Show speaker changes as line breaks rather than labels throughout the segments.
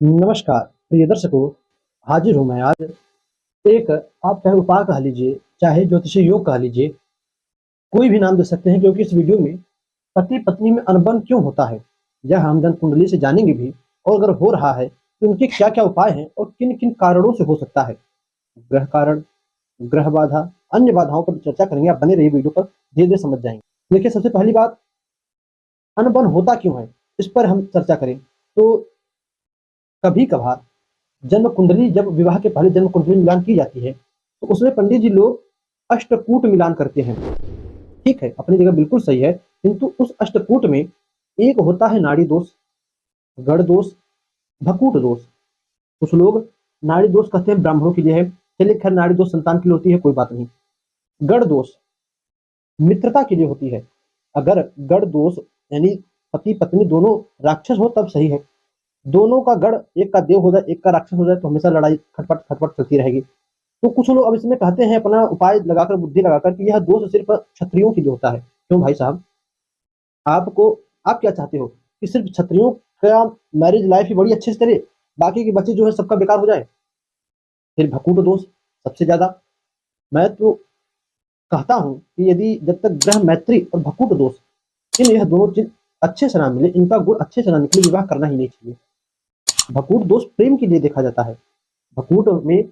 नमस्कार प्रिय दर्शकों, हाजिर हूँ मैं आज एक आप चाहे उपाय कह लीजिए, चाहे ज्योतिषीय योग कह लीजिए, कोई भी नाम दे सकते हैं क्योंकि इस वीडियो में पति-पत्नी में अनबन क्यों होता है, यह हम जन कुंडली से जानेंगे भी और अगर हो रहा है तो उनके क्या-क्या उपाय हैं और किन-किन कारणों से हो सकता है। ग्रह कारण, ग्रह बाधा, अन्य बाधाओं पर चर्चा करेंगे, आप बने रहिए वीडियो पर, धीरे-धीरे समझ जाएँगे। देखिए सबसे पहली बात अनबन होता क्यों है? इस पर हम चर्चा करें तो कभी-कभार जन्म कुंडली जब विवाह के पहले जन्म कुंडली मिलान की जाती है, तो उसमें पंडित जी लोग अष्टकूट मिलान करते हैं। ठीक है, अपनी जगह बिल्कुल सही है, किंतु उस अष्टकूट में एक होता है नाड़ी दोष, गण दोष, भकूट दोष। कुछ लोग नाड़ी दोष कहते हैं ब्राह्मणों के लिए है, चलिए खैर नाड़ी दोष संतान के लिए होती है कोई बात नहीं। गण दोष मित्रता के लिए होती है। अगर गण दोष यानी पति-पत्नी दोनों राक्षस हो तब सही है। दोनों का गण एक का देव हो जाए, एक का राक्षस हो जाए तो हमेशा लड़ाई खटपट चलती रहेगी। तो कुछ लोग अब इसमें कहते हैं अपना उपाय लगाकर बुद्धि लगाकर कि यह दोष सिर्फ क्षत्रियों के लिए होता है। क्यों भाई साहब? आपको आप क्या चाहते हो कि सिर्फ क्षत्रियों का मैरिज लाइफ ही बड़ी अच्छे से चले, बाकी के बच्चे जो है सबका बेकार हो जाए? फिर भकूट दोष सबसे ज़्यादा मैं तो कहता हूँ कि यदि जब तक ग्रह मैत्री और भकूट दोष यह दोनों चीज़ अच्छे से ना मिले, इनका गुण अच्छे से ना निकले, विवाह करना ही नहीं चाहिए। भकूट दोष प्रेम के लिए देखा जाता है। भकूट में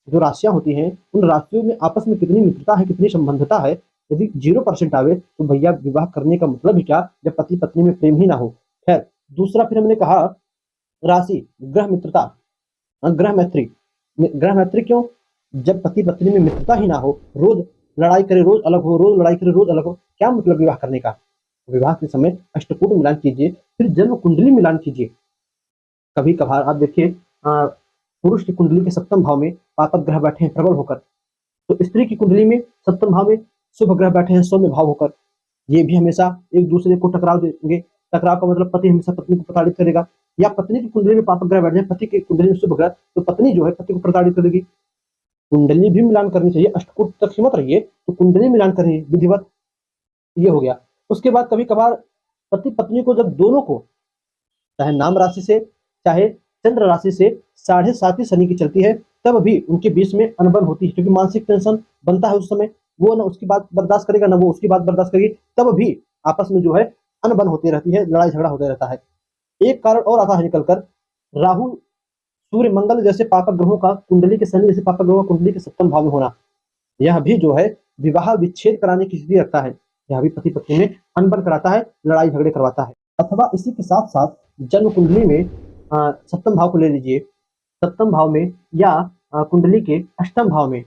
जो राशियाँ होती हैं, उन राशियों में आपस में कितनी मित्रता है, कितनी संबंधता है। यदि 0% आवे तो भैया विवाह करने का मतलब ही क्या, जब पति-पत्नी में प्रेम ही ना हो। खैर, दूसरा फिर हमने कहा राशि, ग्रह मित्रता, ग्रह मैत्री। ग्रह मैत्री क्यों? जब पति-पत्नी में मित्रता ही ना हो, रोज़ लड़ाई करे, रोज़ अलग हो, रोज़ लड़ाई करे, रोज़ अलग हो, क्या मतलब विवाह करने का? विवाह के समय अष्टकूट मिलान कीजिए, फिर जन्म कुंडली मिलान कीजिए। कभी-कभार आप देखिए पुरुष की कुंडली के सप्तम भाव में पापक ग्रह बैठे हैं प्रबल होकर, तो स्त्री की कुंडली में सप्तम भाव में शुभ ग्रह बैठे हैं सौम्य भाव होकर। ये भी हमेशा एक-दूसरे को टकराव देंगे। टकराव का मतलब पति हमेशा पत्नी को प्रताड़ित करेगा या पत्नी की कुंडली में पापक ग्रह बैठ जाए, पति की कुंडली में शुभ ग्रह, तो पत्नी जो है पति को प्रताड़ित करेगी। कुंडली भी मिलान करनी चाहिए, अष्टकूट तक सीमित रहिए, तो कुंडली मिलान करिए विधिवत, ये हो गया। उसके बाद कभी-कभार पति-पत्नी को जब दोनों को चाहे नाम राशि से, चाहे चंद्र राशि से 7.5 शनि की चलती है, तब भी उनके बीच में अनबन होती है क्योंकि मानसिक टेंशन बनता है उस समय, वो ना उसकी बात बर्दाश्त करेगा, ना वो उसकी बात बर्दाश्त करेगी, तब भी आपस में जो है अनबन होती रहती है, लड़ाई-झगड़ा होता रहता है। एक कारण और आता है निकल कर, राहु, सूर्य, मंगल जैसे पापक ग्रहों का कुंडली के शनि जैसे पापक ग्रहों का कुंडली के सप्तम भाव में होना, यह भी जो है विवाह विच्छेद कराने की स्थिति रखता है। यह भी पति-पत्नी में अनबन कराता है, लड़ाई-झगड़े करवाता है। अथवा इसी के साथ-साथ जन्म कुंडली में सप्तम भाव को ले लीजिए, सप्तम भाव में या कुंडली के अष्टम भाव में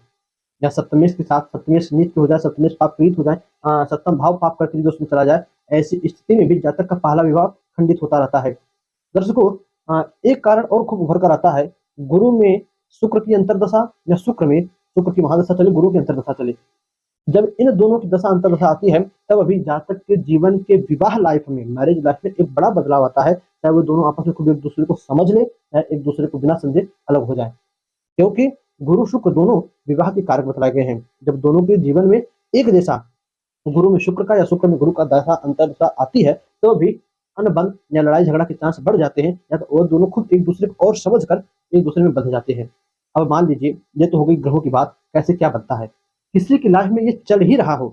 या सप्तमेश के साथ सप्तमेश नीच हो जाए, सप्तमेश पाप पीड़ित हो जाए, सप्तम भाव पाप का त्रिदोष में चला जाए, ऐसी स्थिति में भी जातक का पहला विवाह खंडित होता रहता है। दर्शकों, एक कारण और खूब उभर कर आता है, गुरु में शुक्र की अंतर्दशा या शुक्र की महादशा चले, गुरु की अंतर्दशा चले। जब इन दोनों की दशा अंतर्दशा आती है, तब अभी जातक के जीवन के विवाह लाइफ में, मैरिज लाइफ में एक बड़ा बदलाव आता है, चाहे वो दोनों आपस में खुद एक-दूसरे को समझ लें, या एक-दूसरे को बिना समझे अलग हो जाएँ। क्योंकि गुरु शुक्र दोनों विवाह के कारक बतलाए गए हैं। जब दोनों के जीवन में एक जैसा गुरु में शुक्र का या शुक्र में गुरु का दशा अंतर्दशा आती है, तो भी अनबन या लड़ाई-झगड़ा के चांस बढ़ जाते हैं, या तो वो दोनों खुद एक-दूसरे को और समझ कर एक-दूसरे में बंध जाते हैं। अब मान लीजिए, ये तो हो गई ग्रहों की बात, कैसे क्या बनता है? किसी की लाइफ में ये चल ही रहा हो,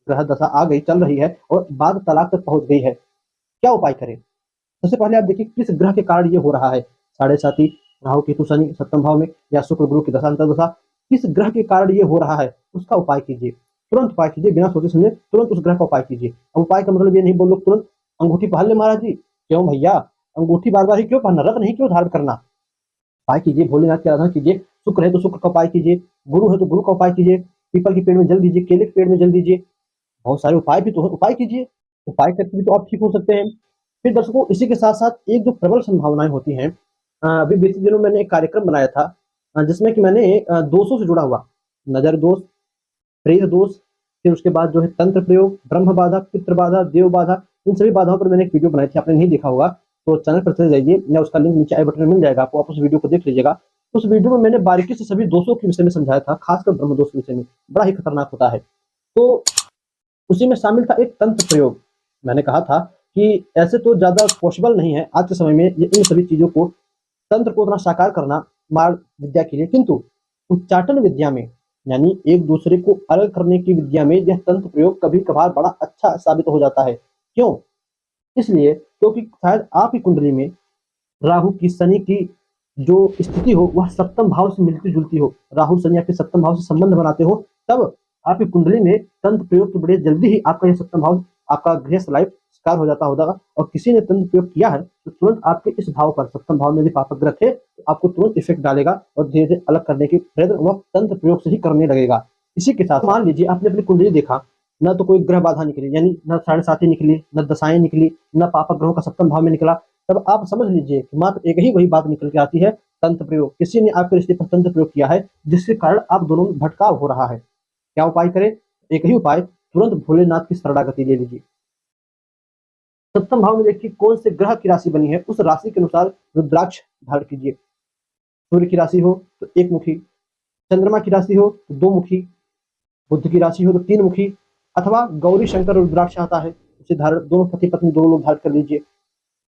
ग्रह दशा आ गई, चल रही है और बाद तलाक तक पहुँच गई है, क्या उपाय करें? सबसे पहले आप देखिए किस ग्रह के कारण ये हो रहा है। साढ़े साती, राहु, केतु, शनि सप्तम भाव में या शुक्र गुरु की दशा अंतर्दशा, किस ग्रह के कारण ये हो रहा है, उसका उपाय कीजिए। तुरंत उपाय कीजिए, बिना सोचे-समझे तुरंत उस ग्रह का उपाय कीजिए। अब उपाय का मतलब ये नहीं बोल लो तुरंत अंगूठी पहन ले महाराज जी, क्यों भैया? अंगूठी बार-बार ही क्यों पहनना? रत्न ही क्यों धारण करना? उपाय कीजिए, भोलेनाथ की आराधना कीजिए, शुक्र है तो शुक्र का उपाय कीजिए, गुरु है तो गुरु का उपाय कीजिए, पीपल के पेड़ में जल दीजिए, केले के पेड़ में जल दीजिए। बहुत सारे उपाय भी तो हैं, उपाय कीजिए। उपाय करके भी तो आप ठीक हो सकते हैं। फिर दर्शकों इसी के साथ-साथ एक जो प्रबल संभावनाएँ होती हैं, अभी बीते दिनों मैंने एक कार्यक्रम बनाया था, जिसमें कि मैंने दोषों से जुड़ा हुआ, नज़र दोष, प्रेत दोष, फिर उसके बाद जो है तंत्र प्रयोग, ब्रह्म बाधा, पितृ बाधा, देव बाधा, इन सभी बाधाओं पर मैंने एक वीडियो बनाई थी, आपने नहीं देखा होगा, तो चैनल पर चले जाइए या उसका लिंक नीचे आई बटन में मिल जाएगा आपको, आप उस वीडियो को देख लीजिएगा। उस वीडियो में मैंने बारीकी से सभी दोषों के विषय में समझाया था, खासकर ब्रह्म दोष के विषय में, बड़ा ही खतरनाक होता है। तो उसी में शामिल था एक तंत्र प्रयोग। मैंने कहा था कि ऐसे तो ज़्यादा पॉसिबल नहीं है आज के समय में ये इन सभी चीज़ों को तंत्र को उतना साकार करना मार विद्या के लिए, किंतु उच्चाटन विद्या में यानी एक दूसरे को अलग करने की विद्या में यह तंत्र प्रयोग कभी कभार बड़ा अच्छा साबित हो जाता है। क्यों? इसलिए क्योंकि शायद आपकी कुंडली में राहु की, शनि की जो स्थिति हो वह सप्तम भाव से मिलती जुलती हो, राहु शनि आपके सप्तम भाव से संबंध बनाते हो, तब आपकी कुंडली में तंत्र प्रयोग के बड़े जल्दी ही आपका ये सप्तम भाव, आपका गृहस्थ लाइफ शिकार हो जाता होगा। और किसी ने तंत्र प्रयोग किया है तो तुरंत आपके इस भाव पर, सप्तम भाव में यदि पापक ग्रह थे तो आपको तुरंत इफेक्ट डालेगा और धीरे धीरे अलग करने की प्रयत्न वह तंत्र प्रयोग से ही करने लगेगा। इसी के साथ मान लीजिए आपने अपनी कुंडली देखा, न तो कोई ग्रह बाधा निकली, यानी न साढ़े साथी निकली, न दशाएं निकली, न पापक ग्रहों का सप्तम भाव में निकला, तब आप समझ लीजिए कि मात्र एक ही वही बात निकल के आती है, तंत्र प्रयोग। किसी ने आपके रिश्ते पर तंत्र प्रयोग किया है जिसके कारण आप दोनों में भटकाव हो रहा है। क्या उपाय करें? एक ही उपाय, तुरंत भोलेनाथ की शरणागति ले लीजिए। सप्तम भाव में देखिए कौन से ग्रह की राशि बनी है, उस राशि के अनुसार रुद्राक्ष धारण कीजिए। सूर्य की राशि हो तो एक मुखी, चंद्रमा की राशि हो तो दो मुखी, बुध की राशि हो तो तीन मुखी, अथवा गौरी शंकर रुद्राक्ष आता है उसे धारण, दोनों पति पत्नी दोनों लोग धारण कर लीजिए,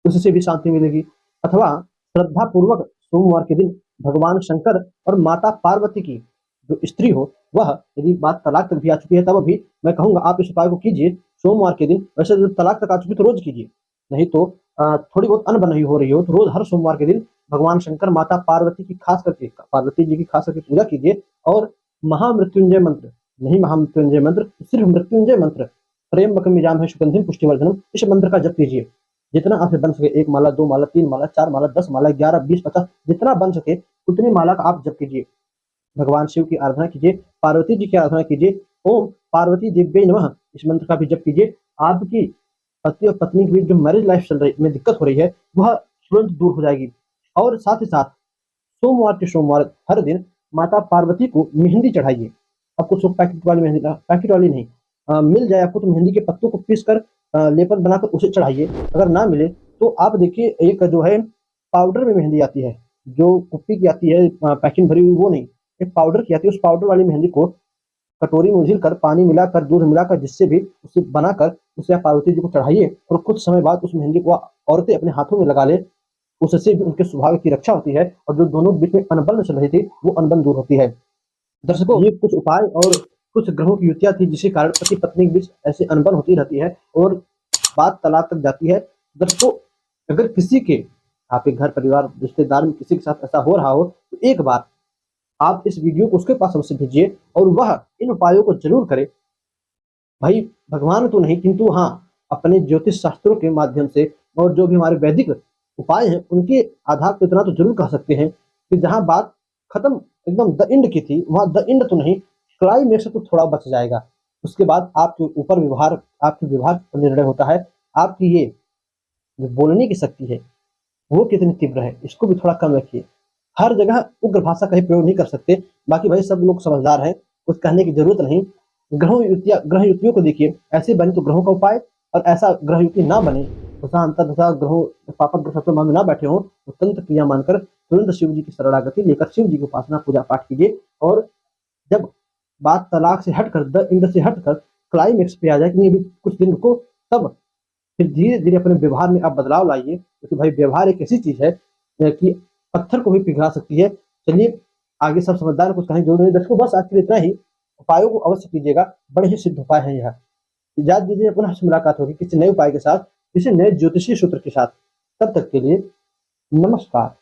उससे भी शांति मिलेगी। अथवा श्रद्धा पूर्वक सोमवार के दिन भगवान शंकर और माता पार्वती की जो स्त्री हो वह, यदि बात तलाक तक भी आ चुकी है तब भी मैं कहूंगा आप इस उपाय को कीजिए सोमवार के दिन। वैसे जब तलाक तक आ चुकी तो रोज कीजिए, नहीं तो थोड़ी बहुत अनबन हो रही हो तो रोज हर सोमवार के दिन भगवान शंकर, माता पार्वती की खास करके, पार्वती जी की खास करके पूजा कीजिए। और महामृत्युंजय मंत्र, नहीं महामृत्युंजय मंत्र, सिर्फ मृत्युंजय मंत्र, त्र्यंबकम यजामहे सुगंधिम पुष्टिवर्धनम, इस मंत्र का जप कीजिए। जितना आपसे बन सके, 1 माला, 2 माला, 3 माला, 4 माला, 10 माला, 11, 20, 50, जितना बन सके उतनी माला का आप जप कीजिए। भगवान शिव की आराधना कीजिए, पार्वती जी की आराधना कीजिए। ओम पार्वती दिव्य नमः, इस मंत्र का भी जप कीजिए। आपकी पति और पत्नी के बीच जो मैरिज लाइफ चल रही में दिक्कत हो रही है वह तुरंत दूर हो जाएगी। और साथ ही साथ सोमवार के सोमवार हर दिन माता पार्वती को मेहंदी चढ़ाइए। आपको सिर्फ पैकेट वाली मेहंदी, पैकेट वाली नहीं, मिल जाए आपको तो मेहंदी के पत्तों को पीस कर लेपन बनाकर उसे चढ़ाइए। अगर ना मिले तो आप देखिए एक जो है पाउडर में मेहंदी आती है, जो कुप्पी की आती है पैकिंग भरी हुई, वो नहीं, एक पाउडर की आती है, उस पाउडर वाली मेहंदी को कटोरी में उझिल कर, पानी मिलाकर, दूध मिलाकर, जिससे भी उसे बनाकर उसे आप पार्वती जी को चढ़ाइए। और कुछ समय बाद उस मेहंदी को औरतें अपने हाथों में लगा ले, उससे भी उनके सौभाग्य की रक्षा होती है और जो दोनों बीच में अनबन चल रही थी वो अनबन दूर होती है। दर्शकों, ये कुछ उपाय और कुछ ग्रहों की युतियां थी जिसके कारण पति पत्नी के बीच ऐसे अनबन होती रहती है और बात तलाक तक जाती है। दर्शकों, अगर किसी के, आपके घर परिवार रिश्तेदार में किसी के साथ ऐसा हो रहा हो तो एक बार आप इस वीडियो को उसके पास अवश्य भेजिए और वह इन उपायों को जरूर करे। भाई भगवान तो नहीं, किंतु हाँ अपने ज्योतिष शास्त्रों के माध्यम से और जो भी हमारे वैदिक उपाय हैं उनके आधार पर इतना तो जरूर कह सकते हैं कि जहां बात खत्म एकदम द एंड की थी वहां द एंड तो नहीं, क्लाइमेक्स से तो थोड़ा बच जाएगा। उसके बाद आपके ऊपर व्यवहार, आपके व्यवहार पर निर्णय होता है। आपकी ये जो बोलने की शक्ति है वो कितनी तीव्र है, इसको भी थोड़ा कम रखिए। हर जगह उग्र भाषा का ही प्रयोग नहीं कर सकते। बाकी भाई सब लोग समझदार हैं, कुछ कहने की जरूरत नहीं। ग्रह युतियों को देखिए, ऐसे बने तो ग्रहों का उपाय, और ऐसा ग्रह युति ना बने, दशा अंतर दशा ग्रहों पापक ग्रह सप्तम भाव में ना बैठे हो तो तंत्र क्रिया मानकर तुरंत शिव जी की शरणागति लेकर शिव जी की उपासना पूजा पाठ कीजिए। और जब बात तलाक से हटकर, द एंड से हटकर क्लाइमेक्स पे आ जाए कि नहीं अभी कुछ दिन रुको, तब फिर धीरे धीरे अपने व्यवहार में आप बदलाव लाइए, क्योंकि भाई व्यवहार एक ऐसी चीज है कि पत्थर को भी पिघला सकती है। चलिए आगे सब समझदार कुछ कहें जो नहीं। दर्शकों बस आज के लिए इतना ही, उपायों को अवश्य कीजिएगा, बड़े ही सिद्ध उपाय हैं यह। इजाजत दीजिए, पुनः से मुलाकात होगी किसी नए उपाय के साथ, किसी नए ज्योतिषीय सूत्र के साथ। तब तक के लिए नमस्कार।